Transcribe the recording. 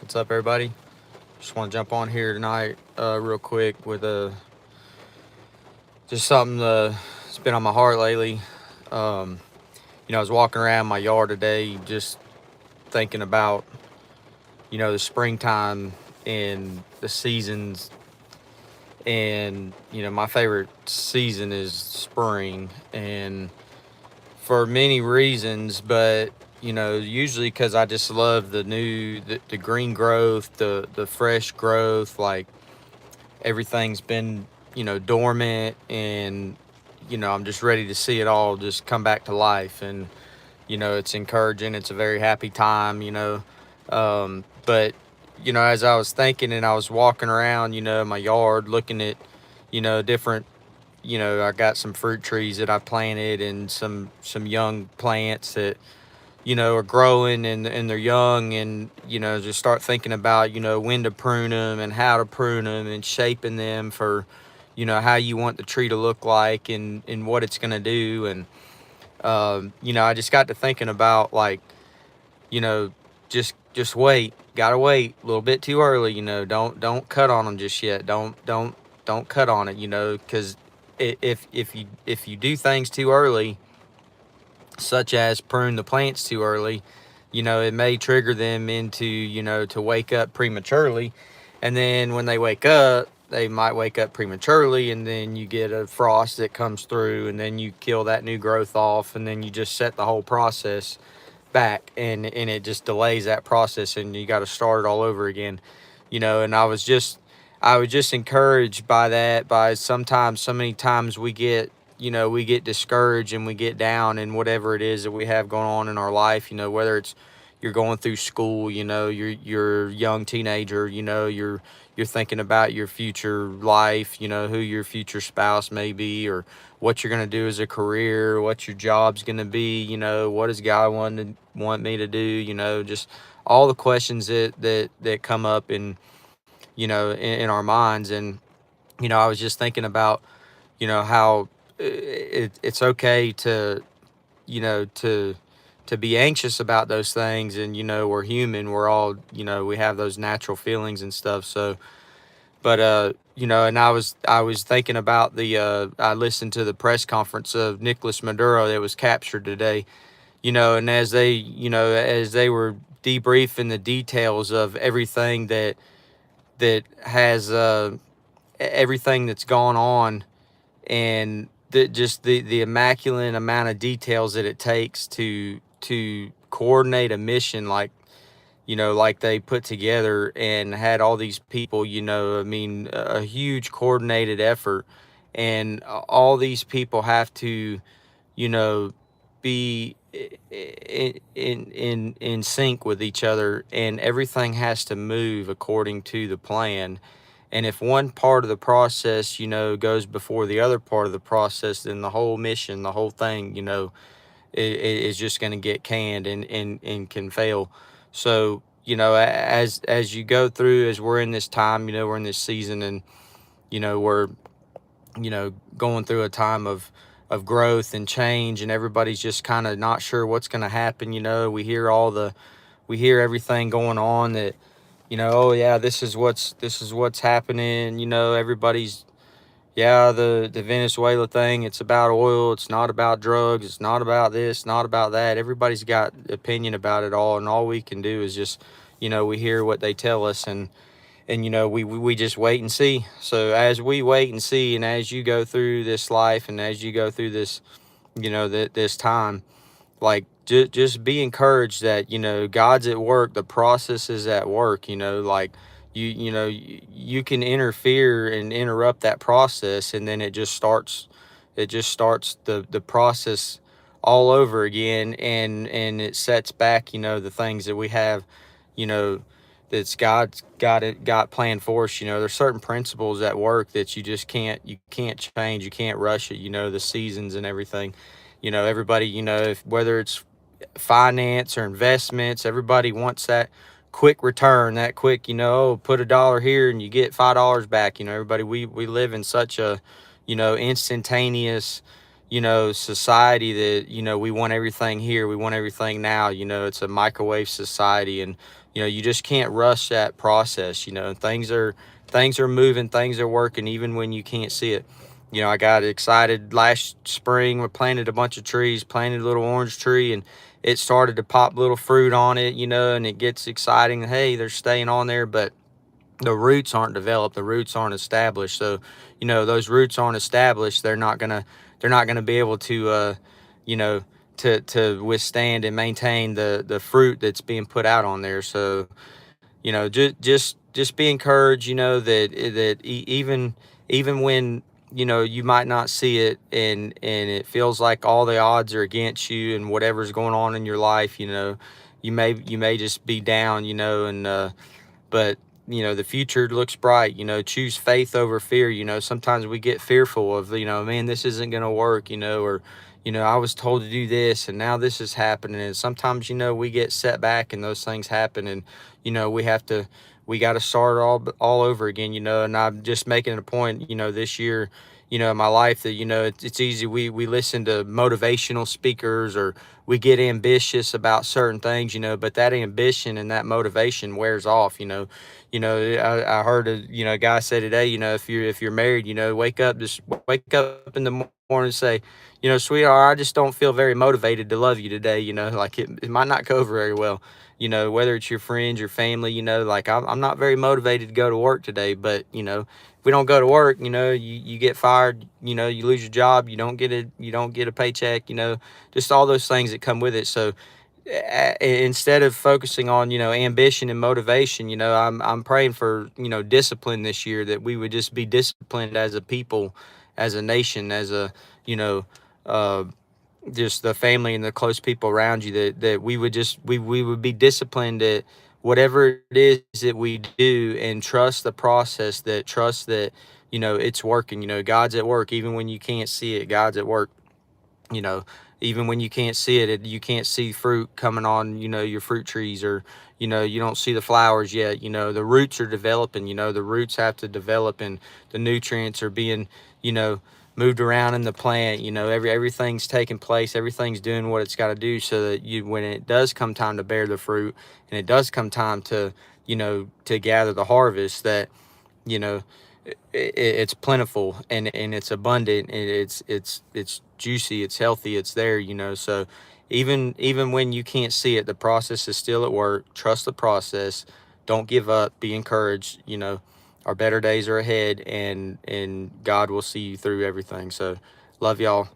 What's up, everybody? Just want to jump on here tonight, real quick, with just something that's been on my heart lately. Um, I was walking around my yard today, just thinking about the springtime and the seasons, and my favorite season is spring, and for many reasons, but usually because I just love the green growth, the fresh growth. Like everything's been dormant, and I'm just ready to see it all just come back to life. And it's encouraging. It's a very happy time. But as I was thinking and I was walking around my yard looking at different, I got some fruit trees that I planted and some young plants that are growing, and they're young, and just start thinking about when to prune them and how to prune them and shaping them for how you want the tree to look like, and what it's going to do. And I just got to thinking about, like, you know just wait, gotta wait a little bit too early. Don't cut on them just yet. Don't cut on it, because if you do things too early, such as prune the plants too early, it may trigger them into, to wake up prematurely. And then when they wake up, they might wake up prematurely, and then you get a frost that comes through, and then you kill that new growth off, and then you just set the whole process back, and it just delays that process, and you got to start it all over again. And I was just encouraged by that, by sometimes, so many times we get discouraged and we get down in whatever it is that we have going on in our life, whether it's you're going through school, you're a young teenager, you're thinking about your future life, who your future spouse may be, or what you're going to do as a career, what your job's going to be, what does God want me to do, just all the questions that come up in our minds. And I was just thinking about how it's okay to you know to to be anxious about those things. And we're human, we're all, we have those natural feelings and stuff. So, but and I was thinking about I listened to the press conference of Nicolas Maduro that was captured today. And as they were debriefing the details of everything that has everything that's gone on, and the immaculate amount of details that it takes to coordinate a mission, like they put together and had all these people, I mean, a huge coordinated effort. And all these people have to, you know be in sync with each other, and everything has to move according to the plan. And if one part of the process, goes before the other part of the process, then the whole mission, the whole thing, is just going to get canned, and can fail. So, as you go through, as we're in this time, we're in this season, and we're going through a time of growth and change, and everybody's just kind of not sure what's going to happen. We hear everything going on, that oh yeah, this is what's happening. Everybody's, yeah, the Venezuela thing, it's about oil, it's not about drugs, it's not about this, not about that. Everybody's got opinion about it all, and all we can do is just, we hear what they tell us, and we just wait and see. So as we wait and see, and as you go through this life, and as you go through this, this time, like, just be encouraged that God's at work, the process is at work. Like, you can interfere and interrupt that process, and then it just starts the process all over again, and it sets back the things that we have, you know that's God's got planned for us. There's certain principles at work that you can't change, you can't rush it. The seasons and everything. Everybody, if whether it's finance or investments, everybody wants that quick return, that quick, put $1 here and you get $5 back. Everybody, we live in such a instantaneous, society that, we want everything here, we want everything now. It's a microwave society, and you just can't rush that process. Things are moving, things are working even when you can't see it. I got excited last spring. We planted a bunch of trees, planted a little orange tree, and it started to pop little fruit on it, and it gets exciting. Hey, they're staying on there, but the roots aren't developed, the roots aren't established. So those roots aren't established, they're not gonna be able to you know to withstand and maintain the fruit that's being put out on there. So just be encouraged, even when you might not see it, and it feels like all the odds are against you and whatever's going on in your life. You may just be down, and but the future looks bright. Choose faith over fear. Sometimes we get fearful of, man, this isn't going to work, or I was told to do this and now this is happening. And sometimes we get set back and those things happen, and we got to start all over again. And I'm just making it a point, this year, in my life, that it's easy, we listen to motivational speakers, or we get ambitious about certain things, but that ambition and that motivation wears off. I heard a guy say today, if you're married, just wake up in the morning and say, sweetheart, I just don't feel very motivated to love you today. Like it might not go very well. Whether it's your friends, your family, like I'm not very motivated to go to work today. But if we don't go to work, you get fired, you lose your job, you don't get a paycheck, just all those things that come with it. So instead of focusing on ambition and motivation, I'm praying for discipline this year, that we would just be disciplined as a people, as a nation, as a uh just the family and the close people around you, that we would just we would be disciplined at whatever it is that we do, and trust the process, that trust that it's working. God's at work even when you can't see it. God's at work, you know even when you can't see it, you can't see fruit coming on your fruit trees, or you don't see the flowers yet. The roots are developing. The roots have to develop, and the nutrients are being you know moved around in the plant. Everything's taking place, everything's doing what it's got to do, so that when it does come time to bear the fruit, and it does come time to gather the harvest, that you know it's plentiful, and it's abundant, and it's juicy, it's healthy, it's there. So even when you can't see it, the process is still at work. Trust the process, don't give up, be encouraged. Our better days are ahead, and God will see you through everything. So love y'all.